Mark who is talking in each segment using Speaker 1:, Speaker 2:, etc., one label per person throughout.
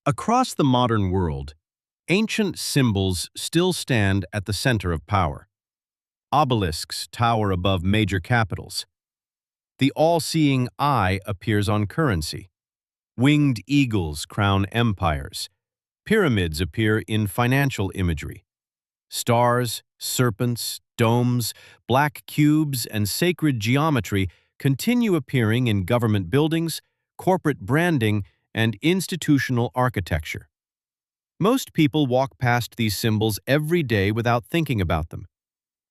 Speaker 1: Across the modern world, ancient symbols still stand at the center of power. Obelisks tower above major capitals. The all-seeing eye appears on currency. Winged eagles crown empires. Pyramids appear in financial imagery. Stars, serpents, domes, black cubes, and sacred geometry continue appearing in government buildings, corporate branding, and institutional architecture. Most people walk past these symbols every day without thinking about them.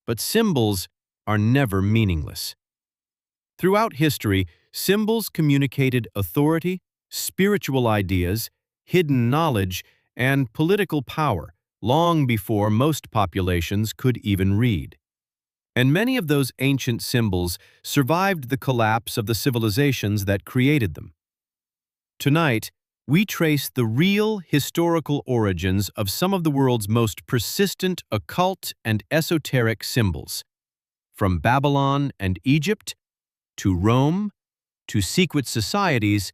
Speaker 1: But symbols are never meaningless. Throughout history, symbols communicated authority, spiritual ideas, hidden knowledge, and political power long before most populations could even read. And many of those ancient symbols survived the collapse of the civilizations that created them. Tonight, we trace the real historical origins of some of the world's most persistent occult and esoteric symbols. From Babylon and Egypt, to Rome, to secret societies,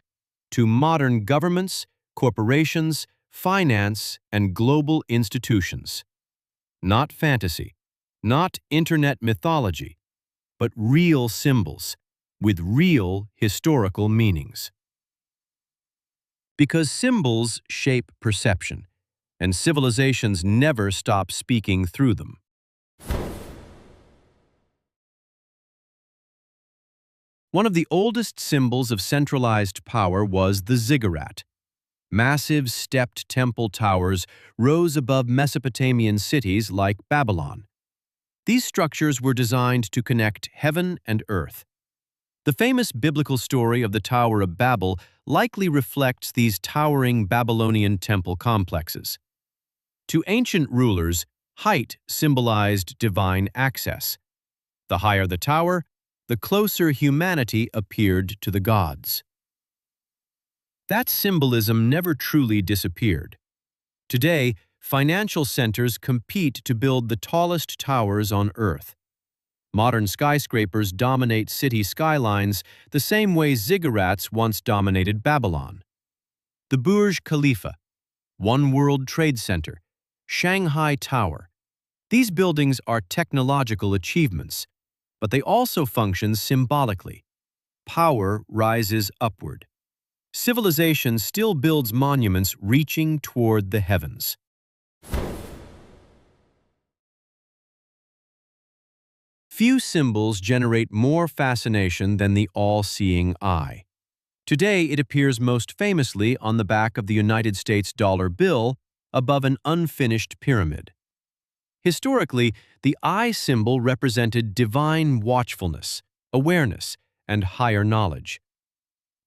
Speaker 1: to modern governments, corporations, finance, and global institutions. Not fantasy, not internet mythology, but real symbols with real historical meanings. Because symbols shape perception, and civilizations never stop speaking through them. One of the oldest symbols of centralized power was the ziggurat. Massive stepped temple towers rose above Mesopotamian cities like Babylon. These structures were designed to connect heaven and earth. The famous biblical story of the Tower of Babel likely reflects these towering Babylonian temple complexes. To ancient rulers, height symbolized divine access. The higher the tower, the closer humanity appeared to the gods. That symbolism never truly disappeared. Today, financial centers compete to build the tallest towers on Earth. Modern skyscrapers dominate city skylines the same way ziggurats once dominated Babylon. The Burj Khalifa, One World Trade Center, Shanghai Tower. These buildings are technological achievements, but they also function symbolically. Power rises upward. Civilization still builds monuments reaching toward the heavens. Few symbols generate more fascination than the all-seeing eye. Today, it appears most famously on the back of the United States dollar bill above an unfinished pyramid. Historically, the eye symbol represented divine watchfulness, awareness, and higher knowledge.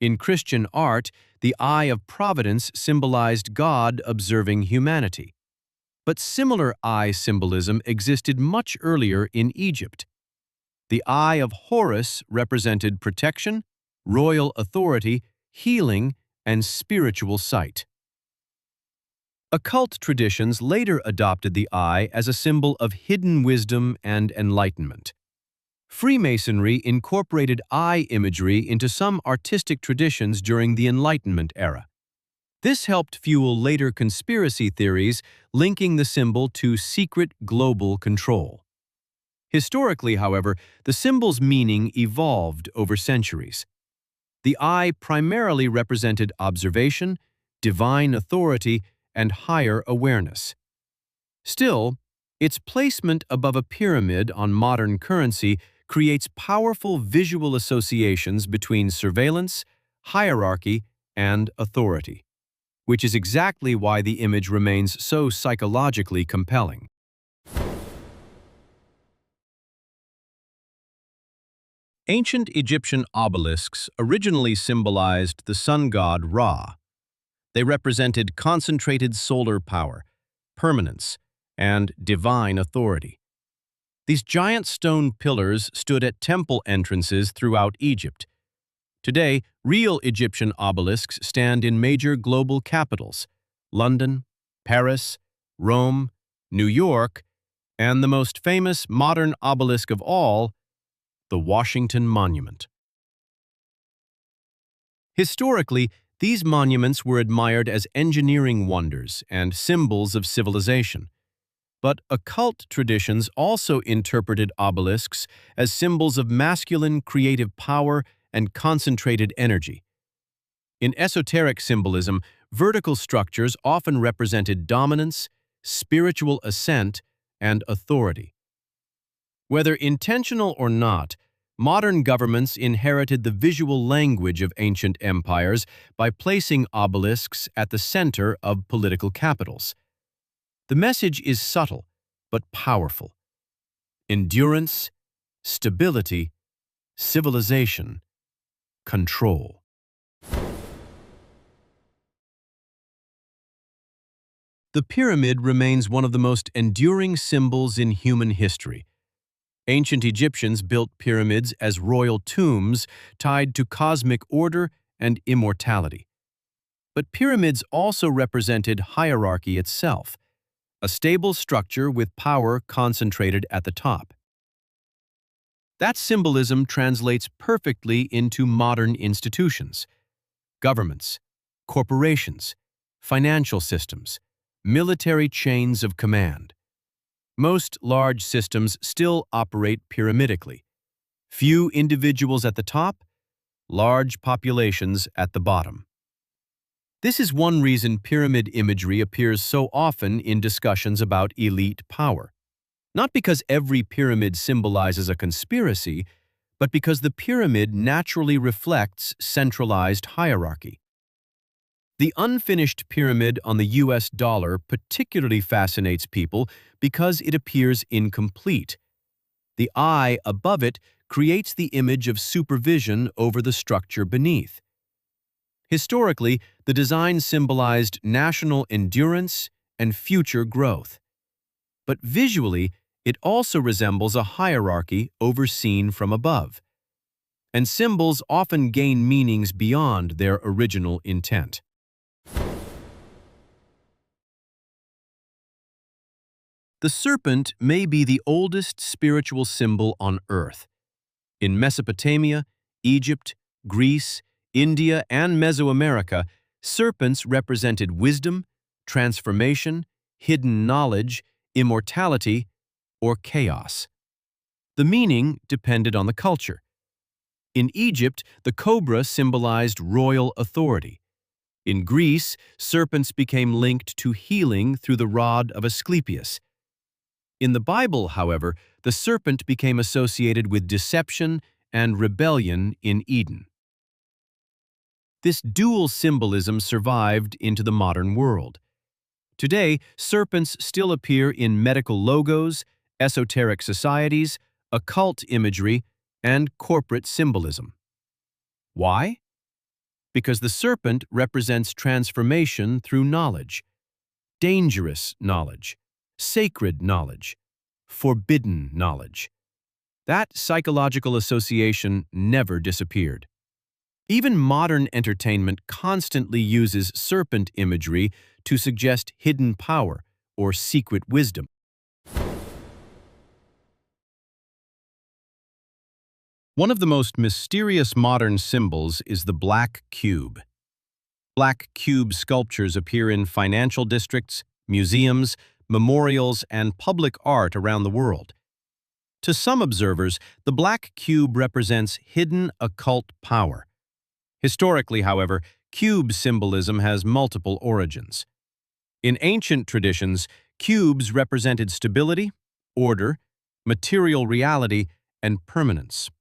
Speaker 1: In Christian art, the eye of providence symbolized God observing humanity. But similar eye symbolism existed much earlier in Egypt. The eye of Horus represented protection, royal authority, healing, and spiritual sight. Occult traditions later adopted the eye as a symbol of hidden wisdom and enlightenment. Freemasonry incorporated eye imagery into some artistic traditions during the Enlightenment era. This helped fuel later conspiracy theories linking the symbol to secret global control. Historically, however, the symbol's meaning evolved over centuries. The eye primarily represented observation, divine authority, and higher awareness. Still, its placement above a pyramid on modern currency creates powerful visual associations between surveillance, hierarchy, and authority, which is exactly why the image remains so psychologically compelling. Ancient Egyptian obelisks originally symbolized the sun god Ra. They represented concentrated solar power, permanence, and divine authority. These giant stone pillars stood at temple entrances throughout Egypt. Today, real Egyptian obelisks stand in major global capitals: London, Paris, Rome, New York, and the most famous modern obelisk of all, the Washington Monument. Historically, These monuments were admired as engineering wonders and symbols of civilization. But occult traditions also interpreted obelisks as symbols of masculine creative power and concentrated energy. In esoteric symbolism, vertical structures often represented dominance, spiritual ascent, and authority. Whether intentional or not, modern governments inherited the visual language of ancient empires by placing obelisks at the center of political capitals. The message is subtle, but powerful. Endurance, stability, civilization, control. The pyramid remains one of the most enduring symbols in human history. Ancient Egyptians built pyramids as royal tombs tied to cosmic order and immortality. But pyramids also represented hierarchy itself, a stable structure with power concentrated at the top. That symbolism translates perfectly into modern institutions: governments, corporations, financial systems, military chains of command. Most large systems still operate pyramidically. Few individuals at the top, large populations at the bottom. This is one reason pyramid imagery appears so often in discussions about elite power. Not because every pyramid symbolizes a conspiracy, but because the pyramid naturally reflects centralized hierarchy. The unfinished pyramid on the US dollar particularly fascinates people because it appears incomplete. The eye above it creates the image of supervision over the structure beneath. Historically, the design symbolized national endurance and future growth. But visually, it also resembles a hierarchy overseen from above. And symbols often gain meanings beyond their original intent. The serpent may be the oldest spiritual symbol on Earth. In Mesopotamia, Egypt, Greece, India, and Mesoamerica, serpents represented wisdom, transformation, hidden knowledge, immortality, or chaos. The meaning depended on the culture. In Egypt, the cobra symbolized royal authority. In Greece, serpents became linked to healing through the rod of Asclepius. In the Bible, however, the serpent became associated with deception and rebellion in Eden. This dual symbolism survived into the modern world. Today, serpents still appear in medical logos, esoteric societies, occult imagery, and corporate symbolism. Why? Because the serpent represents transformation through knowledge, dangerous knowledge, sacred knowledge, forbidden knowledge. That psychological association never disappeared. Even modern entertainment constantly uses serpent imagery to suggest hidden power or secret wisdom. One of the most mysterious modern symbols is the black cube. Black cube sculptures appear in financial districts, museums, memorials, and public art around the world. To some observers, the black cube represents hidden occult power. Historically, however, cube symbolism has multiple origins. In ancient traditions, cubes represented stability, order, material reality, and permanence.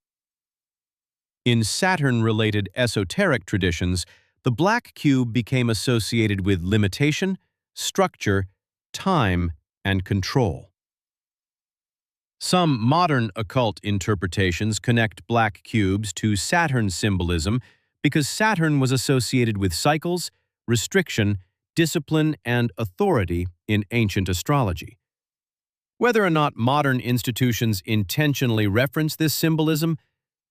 Speaker 1: In Saturn-related esoteric traditions, the black cube became associated with limitation, structure, time, and control. Some modern occult interpretations connect black cubes to Saturn symbolism because Saturn was associated with cycles, restriction, discipline, and authority in ancient astrology. Whether or not modern institutions intentionally reference this symbolism,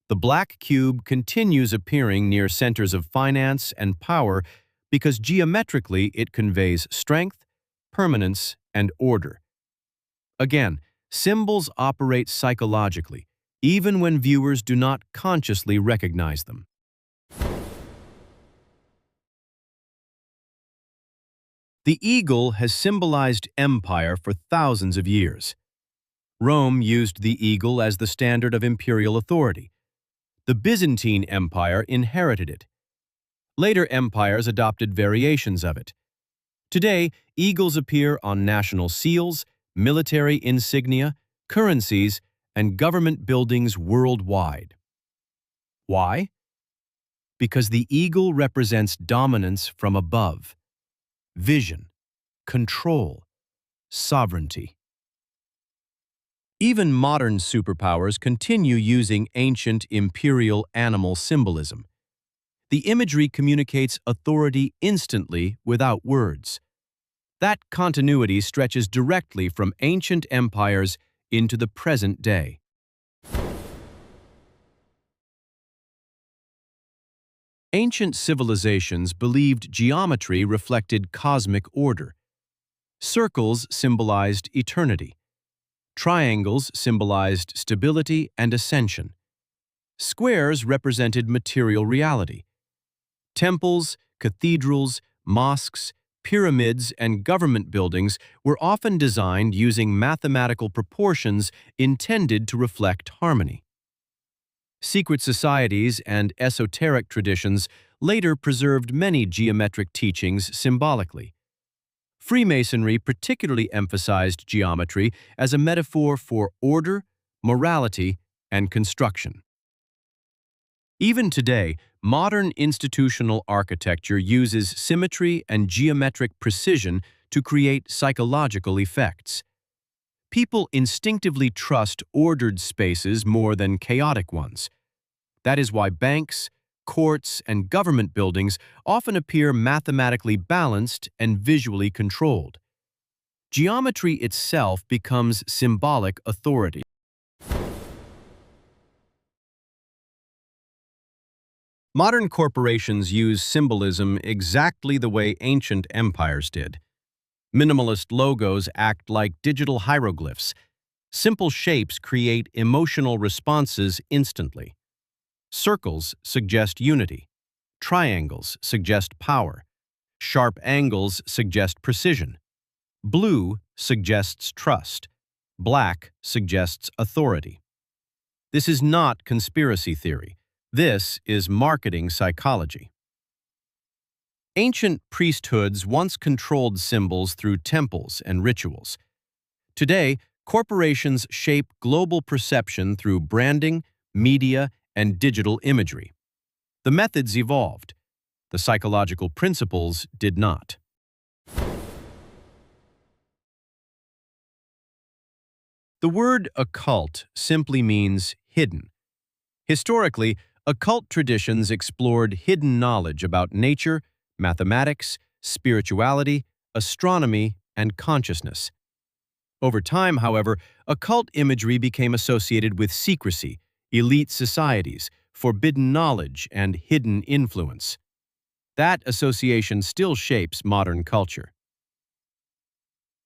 Speaker 1: the black cube continues appearing near centers of finance and power because geometrically it conveys strength, permanence, and order. Again, symbols operate psychologically, even when viewers do not consciously recognize them. The eagle has symbolized empire for thousands of years. Rome used the eagle as the standard of imperial authority. The Byzantine Empire inherited it. Later empires adopted variations of it. Today, eagles appear on national seals, military insignia, currencies, and government buildings worldwide. Why? Because the eagle represents dominance from above, vision, control, sovereignty. Even modern superpowers continue using ancient imperial animal symbolism. The imagery communicates authority instantly without words. That continuity stretches directly from ancient empires into the present day. Ancient civilizations believed geometry reflected cosmic order. Circles symbolized eternity. Triangles symbolized stability and ascension. Squares represented material reality. Temples, cathedrals, mosques, pyramids, and government buildings were often designed using mathematical proportions intended to reflect harmony. Secret societies and esoteric traditions later preserved many geometric teachings symbolically. Freemasonry particularly emphasized geometry as a metaphor for order, morality, and construction. Even today, modern institutional architecture uses symmetry and geometric precision to create psychological effects. People instinctively trust ordered spaces more than chaotic ones. That is why banks, courts, and government buildings often appear mathematically balanced and visually controlled. Geometry itself becomes symbolic authority. Modern corporations use symbolism exactly the way ancient empires did. Minimalist logos act like digital hieroglyphs. Simple shapes create emotional responses instantly. Circles suggest unity. Triangles suggest power. Sharp angles suggest precision. Blue suggests trust. Black suggests authority. This is not conspiracy theory. This is marketing psychology. Ancient priesthoods once controlled symbols through temples and rituals. Today, corporations shape global perception through branding, media, and digital imagery. The methods evolved. The psychological principles did not. The word occult simply means hidden. Historically, occult traditions explored hidden knowledge about nature, mathematics, spirituality, astronomy, and consciousness. Over time, however, occult imagery became associated with secrecy, elite societies, forbidden knowledge, and hidden influence. That association still shapes modern culture.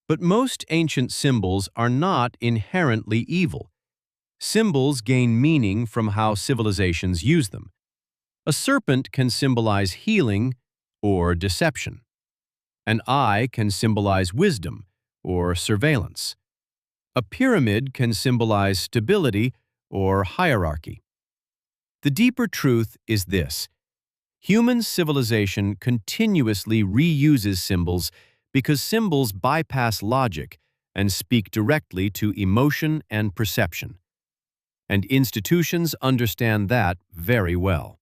Speaker 1: But most ancient symbols are not inherently evil. Symbols gain meaning from how civilizations use them. A serpent can symbolize healing or deception. An eye can symbolize wisdom or surveillance. A pyramid can symbolize stability or hierarchy. The deeper truth is this: human civilization continuously reuses symbols because symbols bypass logic and speak directly to emotion and perception. And institutions understand that very well.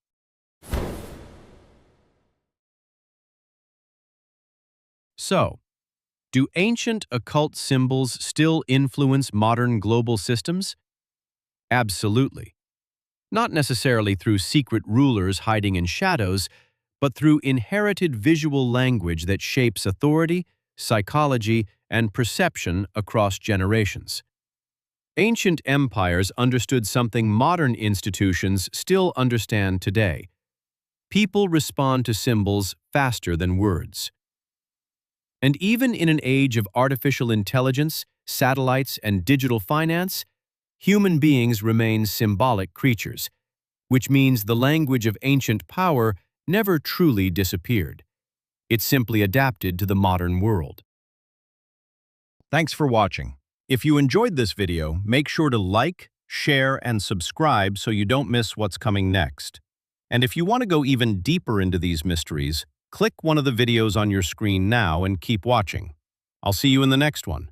Speaker 1: So, do ancient occult symbols still influence modern global systems? Absolutely. Not necessarily through secret rulers hiding in shadows, but through inherited visual language that shapes authority, psychology, and perception across generations. Ancient empires understood something modern institutions still understand today. People respond to symbols faster than words. And even in an age of artificial intelligence, satellites, and digital finance, human beings remain symbolic creatures, which means the language of ancient power never truly disappeared. It simply adapted to the modern world. Thanks for watching. If you enjoyed this video, make sure to like, share, and subscribe so you don't miss what's coming next. And if you want to go even deeper into these mysteries, click one of the videos on your screen now and keep watching. I'll see you in the next one.